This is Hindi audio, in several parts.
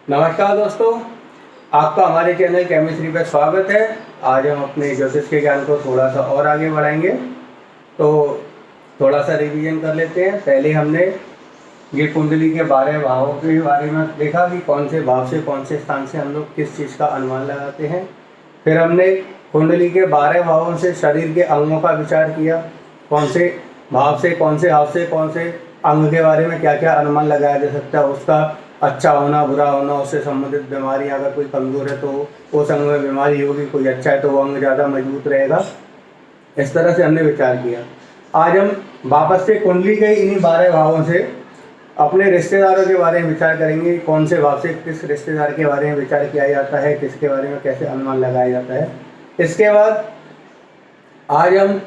नमस्कार दोस्तों, आपका हमारे चैनल केमिस्ट्री पर स्वागत है। आज हम अपने ज्योतिष के ज्ञान को थोड़ा सा और आगे बढ़ाएंगे। तो थोड़ा सा रिवीजन कर लेते हैं। पहले हमने ये कुंडली के 12 भावों के बारे में देखा कि कौन से भाव से कौन से स्थान से हम लोग किस चीज़ का अनुमान लगाते हैं। फिर हमने कुंडली के 12 भावों से शरीर के अंगों का विचार किया, कौन से भाव से कौन से अंग के बारे में क्या क्या अनुमान लगाया जा सकता है, उसका अच्छा होना बुरा होना, उससे संबंधित बीमारी, अगर कोई कमज़ोर है तो उस अंग में बीमारी होगी, कोई अच्छा है तो वो अंग ज़्यादा मजबूत रहेगा। इस तरह से हमने विचार किया। आज हम वापस से कुंडली के इन्हीं 12 भावों से अपने रिश्तेदारों के बारे में विचार करेंगे। कौन से भाव से किस रिश्तेदार के बारे में विचार किया जाता है, किसके बारे में कैसे अनुमान लगाया जाता है। इसके बाद आज हम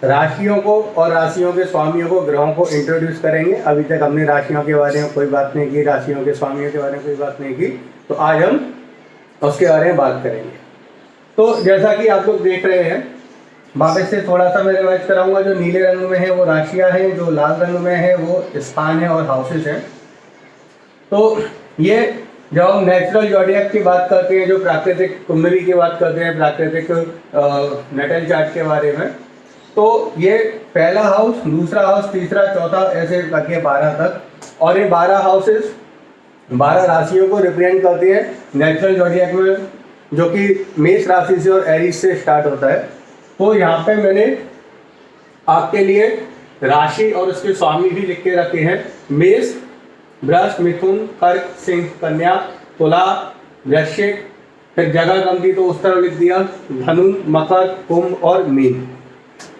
राशियों को और राशियों के स्वामियों को, ग्रहों को इंट्रोड्यूस करेंगे। अभी तक हमने राशियों के बारे में कोई बात नहीं की, राशियों के स्वामियों के बारे में कोई बात नहीं की, तो आज हम उसके बारे में बात करेंगे। तो जैसा कि आप लोग देख रहे हैं, वापस से थोड़ा सा मैं रिवाइज कराऊंगा। जो नीले रंग में है वो राशियां हैं, जो लाल रंग में है वो स्थान है और हाउसेस हैं। तो ये जब हम नेचुरल जॉडियक की बात करते हैं, जो प्राकृतिक कुंडली की बात करते हैं, प्राकृतिक नेटल चार्ट के बारे में, तो ये पहला हाउस, दूसरा हाउस, तीसरा, चौथा, ऐसे करके 12 तक। और ये 12 हाउसेस 12 राशियों को रिप्रेजेंट करती है नेचुरल जॉडियक में, जो कि मेष राशि से और एरीज से स्टार्ट होता है। तो यहाँ पे मैंने आपके लिए राशि और उसके स्वामी भी लिख के रखे हैं। मेष, वृष, मिथुन, कर्क, सिंह, कन्या, तुला, वृश्चिक, फिर जगह कम थी तो उस तरह लिख दिया, धनु, मकर, कुंभ और मीन।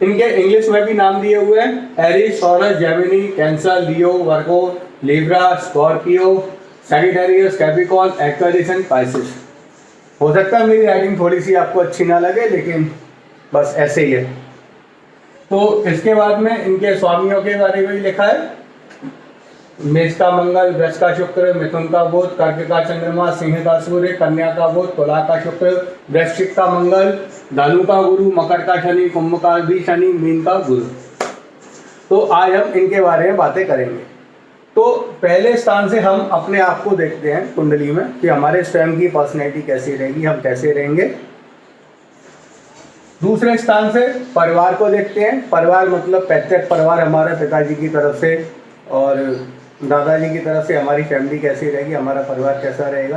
इनके इंग्लिश में भी नाम दिए हुए हैं: Aries, taurus, Gemini, cancer, Leo, Virgo, Libra, Scorpio, Sagittarius, Capricorn, Aquarius and Pisces. हो सकता है मेरी राइटिंग थोड़ी सी आपको अच्छी ना लगे, लेकिन बस ऐसे ही है। तो इसके बाद में इनके स्वामियों के बारे में भी लिखा है। मेष का मंगल, वृष का शुक्र, मिथुन का बुध, कर्क का चंद्रमा, सिंह का सूर्य, कन्या का बुध, तुला का शुक्र, वृश्चिक का मंगल, धनु का गुरु, मकर का शनि, कुंभ का भी शनि, मीन का गुरु। तो आज हम इनके बारे में बातें करेंगे। तो पहले स्थान से हम अपने आप को देखते हैं कुंडली में कि हमारे स्वयं की पर्सनैलिटी कैसी रहेगी, हम कैसे रहेंगे। दूसरे स्थान से परिवार को देखते हैं। परिवार मतलब पैतृक परिवार, हमारे पिताजी की तरफ से और दादाजी की तरफ से हमारी फैमिली कैसी रहेगी, हमारा परिवार कैसा रहेगा।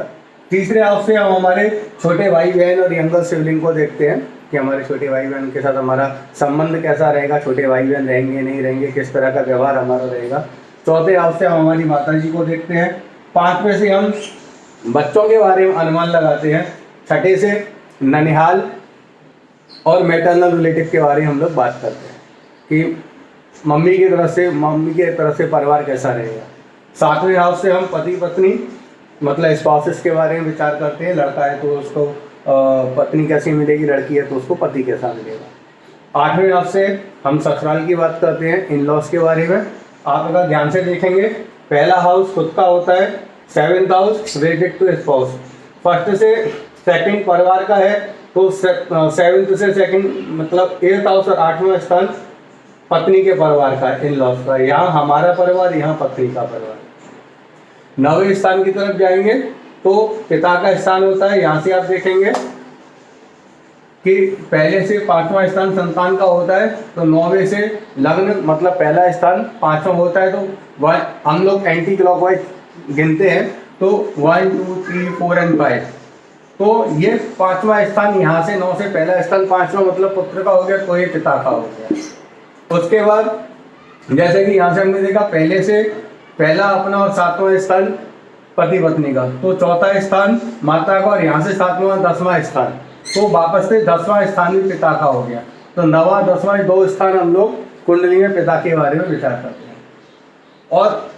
तीसरे हाउस से हम हमारे छोटे भाई बहन और यंगर सिबलिंग को देखते हैं कि हमारे छोटे भाई बहन के साथ हमारा संबंध कैसा रहेगा, छोटे भाई बहन रहेंगे नहीं रहेंगे, किस तरह का व्यवहार हमारा रहेगा। चौथे हाउस से हम हमारी माताजी को देखते हैं। पांचवें से हम बच्चों के बारे में अनुमान लगाते हैं। छठे से ननिहाल और मैटरनल रिलेटिव के बारे में हम लोग बात करते हैं कि मम्मी के तरफ से परिवार कैसा रहेगा। सातवें हाउस से हम पति पत्नी मतलब स्पाउसेस के बारे में विचार करते हैं। लड़का है तो उसको पत्नी कैसी मिलेगी, लड़की है तो उसको पति कैसा मिलेगा। आठवें हाउस से हम ससुराल की बात करते हैं, इन लॉस के बारे में। आप अगर ध्यान से देखेंगे, पहला हाउस खुद का होता है, 7th house related to spouse. First से सेकंड परिवार का है, तो 7th से सेकंड मतलब 8th हाउस और 8वां स्थान पत्नी के परिवार का, इन लॉस का। यहाँ हमारा परिवार, यहाँ पत्नी का परिवार। 9वें स्थान की तरफ जाएंगे तो पिता का स्थान होता है। यहाँ से आप देखेंगे कि पहले से 5वां स्थान संतान का होता है, तो 9वें से लग्न मतलब पहला स्थान 5वां होता है। तो हम लोग एंटी क्लॉकवाइज गिनते हैं, तो 1 2 3 4 एंड 5। तो ये 5वां स्थान, यहाँ से 9 से पहला स्थान 5वां मतलब पुत्र का हो गया, तो ये पिता का हो गया। उसके बाद जैसे कि यहाँ से हमने देखा, पहले से पहला अपना और 7वां स्थान पति पत्नी का, तो चौथा स्थान माता का, और यहाँ से 7वां 10वां स्थान, तो वापस से 10वां स्थान भी पिता का हो गया। तो 9वां 10वां 2 स्थान हम लोग कुंडली में पिता के बारे में विचार करते हैं। और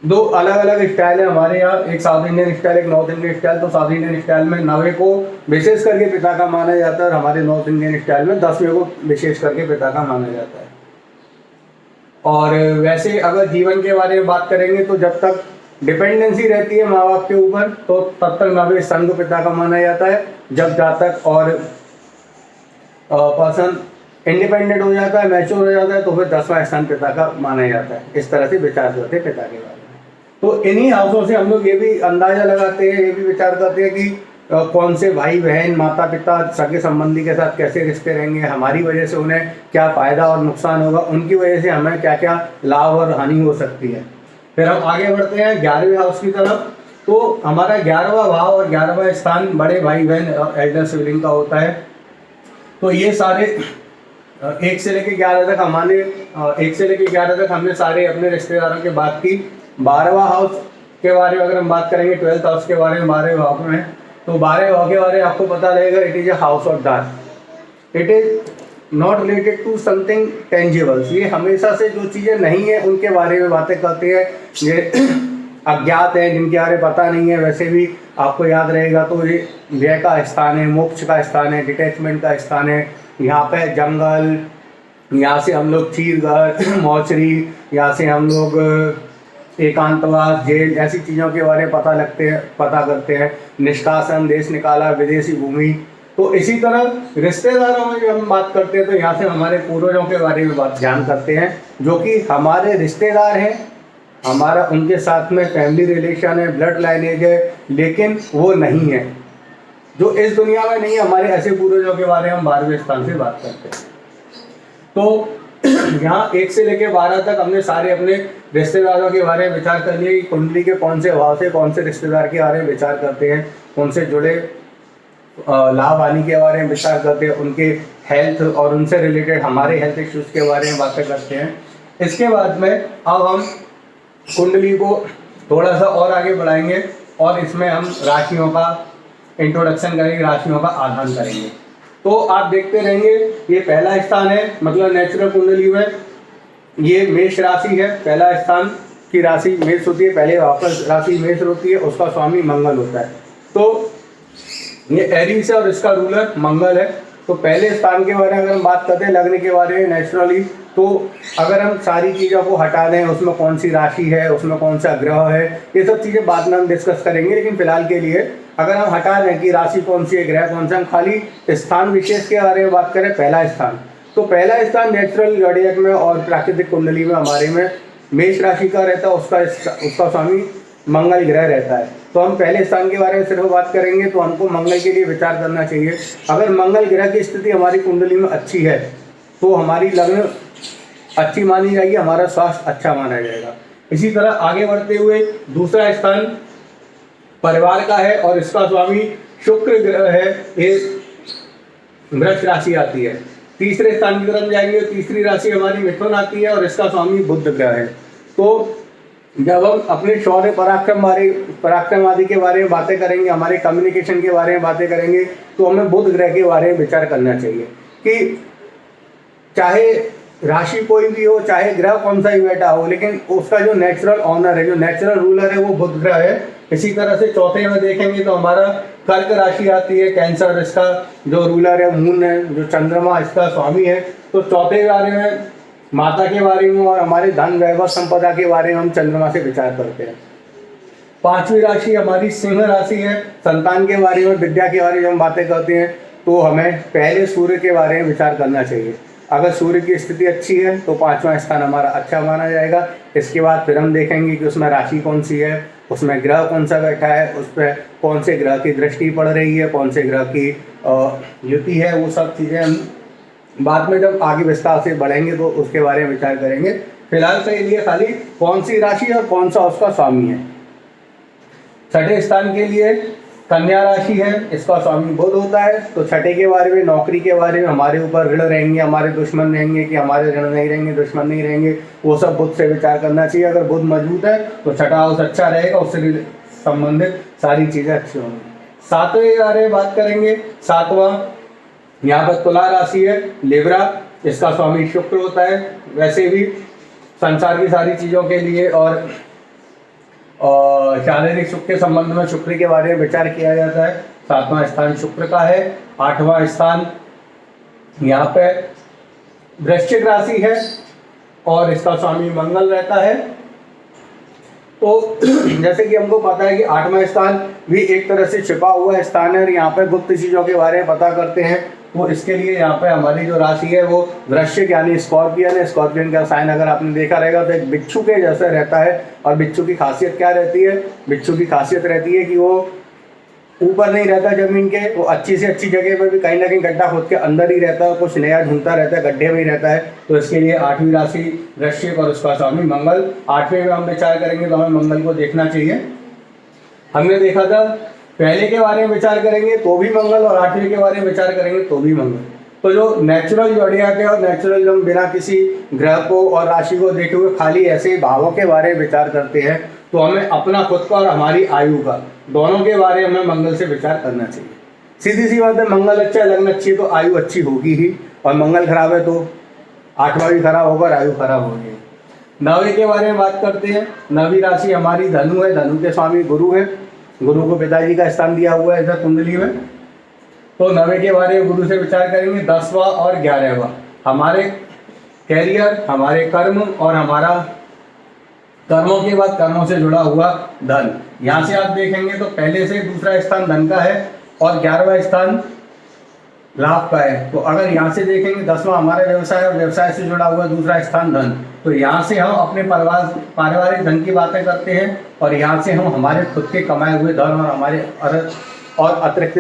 2 अलग अलग स्टाइल है हमारे यहाँ, एक साउथ इंडियन स्टाइल, एक नॉर्थ इंडियन स्टाइल। तो साउथ इंडियन स्टाइल में 9वें को विशेष करके पिता का माना जाता है, और हमारे नॉर्थ इंडियन स्टाइल में 10वें को विशेष करके पिता का माना जाता है। और वैसे अगर जीवन के बारे में बात करेंगे, तो जब तक डिपेंडेंसी रहती है माँ बाप के ऊपर, तो तब तक 9वें स्थान को पिता का माना जाता है। जब जातक और पर्सन इंडिपेंडेंट हो जाता है, मैच्योर हो जाता है, तो फिर 10वां स्थान पिता का माना जाता है। इस तरह से विचार करते हैं पिता के बारे में। तो इन्हीं हाउसों से हम लोग ये भी अंदाजा लगाते हैं, ये भी विचार करते हैं कि कौन से भाई बहन माता पिता सगे संबंधी के साथ कैसे रिश्ते रहेंगे, हमारी वजह से उन्हें क्या फ़ायदा और नुकसान होगा, उनकी वजह से हमें क्या क्या लाभ और हानि हो सकती है। फिर हम आगे बढ़ते हैं 11वें हाउस की तरफ। तो हमारा 11वां भाव और 11वां स्थान बड़े भाई बहन और एल्डर सिबलिंग का होता है। तो ये सारे 1 से लेकर 11 तक हमारे 1 से लेकर 11 तक हमने सारे अपने रिश्तेदारों की बात की। 12वां हाउस के बारे में अगर हम बात करेंगे, 12th हाउस के बारे में, 12वें भाव में, तो 12वें भाव के बारे में आपको पता रहेगा, it is a house of dark. It is not related to something tangibles. ये हमेशा से जो चीज़ें नहीं है उनके बारे में बातें करते हैं, ये अज्ञात है, जिनके बारे में पता नहीं है। वैसे भी आपको याद रहेगा तो ये व्यय का स्थान है, मोक्ष का स्थान है, डिटैचमेंट का स्थान है। यहाँ पे जंगल, यहाँ से हम लोग चीरघर, मौचरी, यहाँ से हम लोग एकांतवास, जेल, ऐसी चीज़ों के बारे में पता करते हैं। निष्कासन, देश निकाला, विदेशी भूमि। तो इसी तरह रिश्तेदारों में जब हम बात करते हैं तो यहाँ से हमारे पूर्वजों के बारे में ध्यान करते हैं, जो कि हमारे रिश्तेदार हैं, हमारा उनके साथ में फैमिली रिलेशन है, ब्लड लाइनेज है, लेकिन वो नहीं है, जो इस दुनिया में नहीं है। हमारे ऐसे पूर्वजों के बारे में हम 12वें स्थान से बात करते हैं। तो यहाँ 1 से लेकर 12 तक हमने सारे अपने रिश्तेदारों के बारे में विचार कर लिए कि कुंडली के कौन से भाव से कौन से रिश्तेदार के बारे में विचार करते हैं, उनसे जुड़े लाभ हानि के बारे में विचार करते हैं, उनके हेल्थ और उनसे रिलेटेड हमारे हेल्थ इश्यूज़ के बारे में बातें करते हैं। इसके बाद में अब हम कुंडली को थोड़ा सा और आगे बढ़ाएंगे और इसमें हम राशियों का इंट्रोडक्शन करेंगे, राशियों का आधान करेंगे। तो आप देखते रहेंगे, ये पहला स्थान है, मतलब नेचुरल कुंडली में ये मेष राशि है। पहला स्थान की राशि मेष होती है, पहले वापस राशि मेष होती है, उसका स्वामी मंगल होता है। तो ये एरीज है और इसका रूलर मंगल है। तो पहले स्थान के बारे में अगर हम बात करते हैं लग्न के बारे में नेचुरली, तो अगर हम सारी चीज़ों को हटा दें, उसमें कौन सी राशि है, उसमें कौन सा ग्रह है, ये सब चीज़ें बाद में हम डिस्कस करेंगे। लेकिन फिलहाल के लिए अगर हम हटा दें कि राशि कौन सी है, ग्रह कौन सा, हम खाली स्थान विशेष के बारे में बात करें, पहला स्थान, तो पहला स्थान नेचुरल ज़ोडिएक में और प्राकृतिक कुंडली में हमारे में मेष राशि का रहता है, उसका स्वामी मंगल ग्रह रहता है। तो हम पहले स्थान के बारे में सिर्फ बात करेंगे, तो हमको मंगल के लिए विचार करना चाहिए। अगर मंगल ग्रह की स्थिति हमारी कुंडली में अच्छी है तो हमारी लग्न अच्छी मानी जाएगी, हमारा स्वास्थ्य अच्छा माना जाएगा। इसी तरह आगे बढ़ते हुए दूसरा स्थान परिवार का है और इसका स्वामी शुक्र ग्रह है, ये वृष राशि आती है। तीसरे स्थान की तरफ जाएंगे, तीसरी राशि हमारी मिथुन आती है और इसका स्वामी बुध ग्रह है। तो जब हम अपने शौर्य पराक्रम आदि के बारे में बातें करेंगे, हमारे कम्युनिकेशन के बारे में बातें करेंगे, तो हमें बुध ग्रह के बारे में विचार करना चाहिए कि चाहे राशि कोई भी हो, चाहे ग्रह कौन सा ही बैठा हो, लेकिन उसका जो नेचुरल ऑनर है, जो नेचुरल रूलर है, वो बुध ग्रह है। इसी तरह से चौथे में देखेंगे तो हमारा कर्क राशि आती है, कैंसर, इसका जो रूलर है मून है, जो चंद्रमा इसका स्वामी है। तो चौथे के बारे में, माता के बारे में और हमारे धन वैभव संपदा के बारे में हम चंद्रमा से विचार करते हैं। पांचवी राशि हमारी सिंह राशि है, संतान के बारे में, विद्या के बारे में हम बातें करते हैं, तो हमें पहले सूर्य के बारे में विचार करना चाहिए। अगर सूर्य की स्थिति अच्छी है तो पांचवा स्थान हमारा अच्छा माना जाएगा। इसके बाद फिर हम देखेंगे कि उसमें राशि कौन सी है, उसमें ग्रह कौन सा बैठा है, उस पर कौन से ग्रह की दृष्टि पड़ रही है, कौन से ग्रह की युति है, वो सब चीज़ें हम बाद में जब आगे विस्तार से बढ़ेंगे तो उसके बारे में विचार करेंगे। फिलहाल के लिए खाली कौन सी राशि और कौन सा उसका स्वामी है। छठे स्थान के लिए कन्या राशि है, इसका स्वामी बुध होता है। तो छठे के बारे में, नौकरी के बारे में, हमारे ऊपर ऋण रहेंगे, हमारे दुश्मन रहेंगे कि हमारे ऋण नहीं रहेंगे, दुश्मन नहीं रहेंगे, वो सब बुध से विचार करना चाहिए। अगर बुध मजबूत है तो छठा हाउस अच्छा रहेगा, उससे संबंधित सारी चीज़ें अच्छी होंगी। सातवें के बारे में बात करेंगे। सातवां यहाँ पर तुला राशि है, लिब्रा, इसका स्वामी शुक्र होता है। वैसे भी संसार की सारी चीज़ों के लिए और शारीरिक सुख के संबंध में शुक्र के बारे में विचार किया जाता है। सातवां स्थान शुक्र का है। आठवां स्थान यहाँ पे वृश्चिक राशि है और इसका स्वामी मंगल रहता है। तो जैसे कि हमको पता है कि आठवां स्थान भी एक तरह से छिपा हुआ स्थान है और यहाँ पे गुप्त चीज़ों के बारे में पता करते हैं। तो इसके लिए यहाँ पे हमारी जो राशि है वो वृश्चिक यानी स्कॉर्पियन है। स्कॉर्पियन का साइन अगर आपने देखा रहेगा तो एक बिच्छू के जैसा रहता है। और बिच्छू की खासियत क्या रहती है? बिच्छू की खासियत रहती है कि वो ऊपर नहीं रहता ज़मीन के, वो अच्छी से अच्छी जगह पर भी कहीं ना कहीं गड्ढा खोद के अंदर ही रहता है, कुछ नया ढूंढता रहता है, गड्ढे में ही रहता है। तो इसके लिए 8वीं राशि वृश्चिक और उसका स्वामी मंगल। 8वें में हम विचार करेंगे तो हमें मंगल को देखना चाहिए। हमने देखा था पहले के बारे में विचार करेंगे तो भी मंगल, और 8वें के बारे में विचार करेंगे तो भी मंगल। तो जो नेचुरल जोड़ियाक है और नेचुरल हम बिना किसी ग्रह को और राशि को देखे हुए खाली ऐसे ही भावों के बारे में विचार करते हैं, तो हमें अपना खुद का और हमारी आयु का दोनों के बारे में मंगल से विचार करना चाहिए। सीधी सी बात है, मंगल अच्छा है, लग्न अच्छी है तो आयु अच्छी होगी ही, और मंगल खराब है तो 8वां भी खराब होगा और आयु खराब होगी। 9वें के बारे में बात करते हैं। 9वीं राशि हमारी धनु है। धनु के स्वामी गुरु है। गुरु को पिताजी का स्थान दिया हुआ है इधर कुंडली में। तो 9वें के बारे में गुरु से विचार करेंगे। 10वां और 11वां हमारे कैरियर, हमारे कर्म और हमारा कर्मों के बाद कर्मों से जुड़ा हुआ धन। यहाँ से आप देखेंगे तो पहले से दूसरा स्थान धन का है और 11वां स्थान लाभ का है। तो अगर यहाँ से देखेंगे 10वां हमारा व्यवसाय और व्यवसाय से जुड़ा हुआ दूसरा स्थान धन, तो यहाँ से हम अपने पारिवारिक धन की बातें करते हैं, और यहाँ से हम हमारे खुद के कमाए हुए धन और हमारे और अतिरिक्त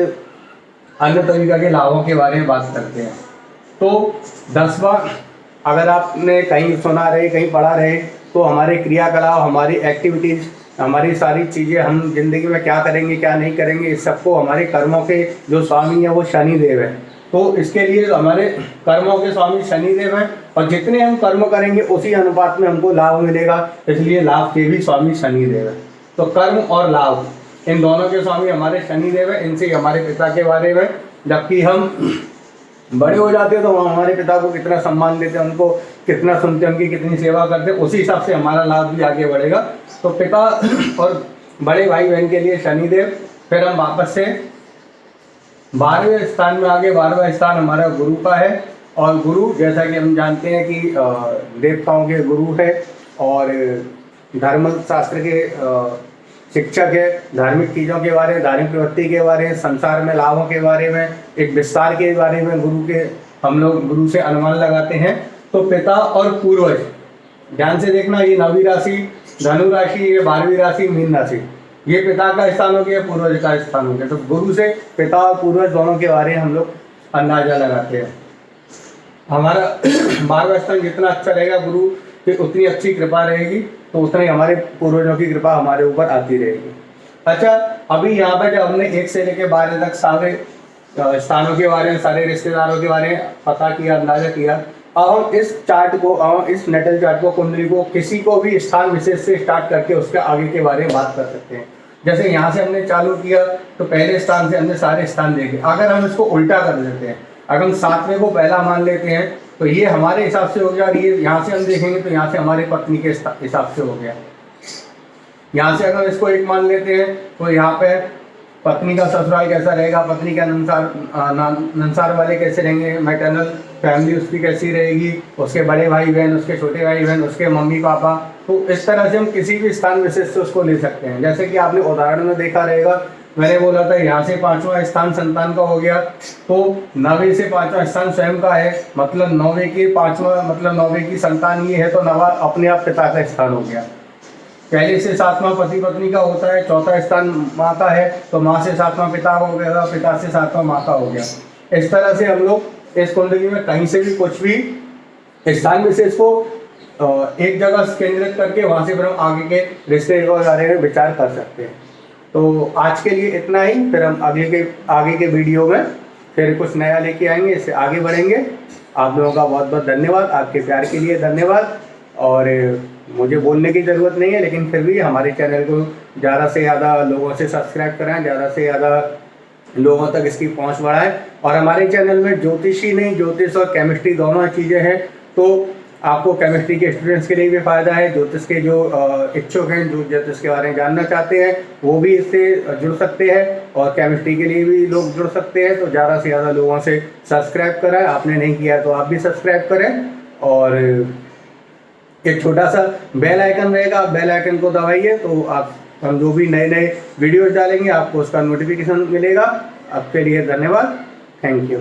अन्य तरीका के लाभों के बारे में बात करते हैं। तो 10वां अगर आपने कहीं सुना रहे, कहीं पढ़ा रहे, तो हमारे क्रियाकलाप, हमारी एक्टिविटीज़, हमारी सारी चीज़ें, हम जिंदगी में क्या करेंगे क्या नहीं करेंगे, इस सबको हमारे कर्मों के जो स्वामी है वो शनिदेव है। तो इसके लिए हमारे कर्मों के स्वामी शनिदेव हैं, और जितने हम कर्म करेंगे उसी अनुपात में हमको लाभ मिलेगा, इसलिए लाभ के भी स्वामी शनिदेव है। तो कर्म और लाभ इन दोनों के स्वामी हमारे शनिदेव है। इनसे हमारे पिता के बारे में, जबकि हम बड़े हो जाते हैं तो हम हमारे पिता को कितना सम्मान देते हैं, उनको कितना सुनते हैं, उनकी कितनी सेवा करते हैं, उसी हिसाब से हमारा लाभ भी आगे बढ़ेगा। तो पिता और बड़े भाई बहन के लिए शनिदेव। फिर हम वापस से 12वें स्थान में आगे। 12वां स्थान हमारा गुरु का है, और गुरु जैसा कि हम जानते हैं कि देवताओं के गुरु है और धर्म शास्त्र के शिक्षक है। धार्मिक चीज़ों के बारे में, धार्मिक प्रवृत्ति के बारे में, संसार में लाभों के बारे में, एक विस्तार के बारे में गुरु के हम लोग गुरु से अनुमान लगाते हैं। तो पिता और पूर्वज, ध्यान से देखना, ये 9वीं राशि धनु राशि, ये 12वीं राशि मीन राशि, ये पिता का स्थान हो गया, पूर्वज का स्थान हो गया। तो गुरु से पिता और पूर्वज दोनों के बारे में हम लोग अंदाजा लगाते हैं। हमारा 12वां स्थान जितना अच्छा रहेगा, गुरु की उतनी अच्छी कृपा रहेगी, तो उतना ही हमारे पूर्वजों की कृपा हमारे ऊपर आती रहेगी। अच्छा, अभी यहाँ पर जब हमने 1 से लेकर 12 तक सारे स्थानों के बारे में, सारे रिश्तेदारों के बारे में पता किया, अंदाजा किया, अब हम इस चार्ट को, इस नेटल चार्ट को, कुंडली को किसी को भी स्थान विशेष से स्टार्ट करके उसके आगे के बारे में बात कर सकते हैं। जैसे यहाँ से हमने चालू किया तो पहले स्थान से हमने सारे स्थान देखे। अगर हम इसको उल्टा कर देते हैं, अगर हम 7वें को पहला मान लेते हैं तो ये हमारे हिसाब से हो गया, और ये यहाँ से हम देखेंगे तो यहाँ से हमारे पत्नी के हिसाब से हो गया। यहाँ से अगर इसको 1 मान लेते हैं तो यहाँ पे पत्नी का ससुराल कैसा रहेगा, पत्नी के नंसार वाले कैसे रहेंगे, मैटरनल फैमिली उसकी कैसी रहेगी, उसके बड़े भाई बहन, उसके छोटे भाई बहन, उसके मम्मी पापा। तो इस तरह से हम किसी भी स्थान विशेष से उसको ले सकते हैं। जैसे कि आपने उदाहरण में देखा रहेगा, मैंने बोला था यहाँ से 5वां स्थान संतान का हो गया, तो 9वें से 5वां स्थान स्वयं का है, मतलब 9वें की 5वां, मतलब 9वें की संतान ये है, तो 9वां अपने आप पिता का स्थान हो गया। पहले से 7वां पति पत्नी का होता है, 4था स्थान माँ का है, तो माँ से 7वां पिता हो गया, पिता से 7वां माँ का हो गया। इस तरह से हम लोग इस कुंडली में कहीं से भी कुछ भी स्थान विशेष को एक जगह केंद्रित करके वहाँ से फिर हम आगे के रिश्ते के बारे में विचार कर सकते हैं। तो आज के लिए इतना ही, फिर हम आगे के वीडियो में फिर कुछ नया लेके आएंगे, इससे आगे बढ़ेंगे। आप लोगों का बहुत बहुत धन्यवाद, आपके प्यार के लिए धन्यवाद। और मुझे बोलने की ज़रूरत नहीं है, लेकिन फिर भी हमारे चैनल को ज़्यादा से ज़्यादा लोगों से सब्सक्राइब कराएं, ज़्यादा से ज़्यादा लोगों तक इसकी पहुंच बढ़ाएं। और हमारे चैनल में ज्योतिष ही नहीं, ज्योतिष और केमिस्ट्री दोनों चीज़ें हैं, तो आपको केमिस्ट्री के स्टूडेंट्स के लिए भी फ़ायदा है। ज्योतिष के जो इच्छुक हैं, जो ज्योतिष के बारे में जानना चाहते हैं, वो भी इससे जुड़ सकते हैं, और केमिस्ट्री के लिए भी लोग जुड़ सकते हैं। तो ज़्यादा से ज़्यादा लोगों से सब्सक्राइब कराएं। आपने नहीं किया तो आप भी सब्सक्राइब करें, और एक छोटा सा बेल आइकन रहेगा, आप बेल आइकन को दबाइए तो आप हम जो भी नए नए वीडियोज़ डालेंगे आपको उसका नोटिफिकेशन मिलेगा। आपके लिए धन्यवाद, थैंक यू।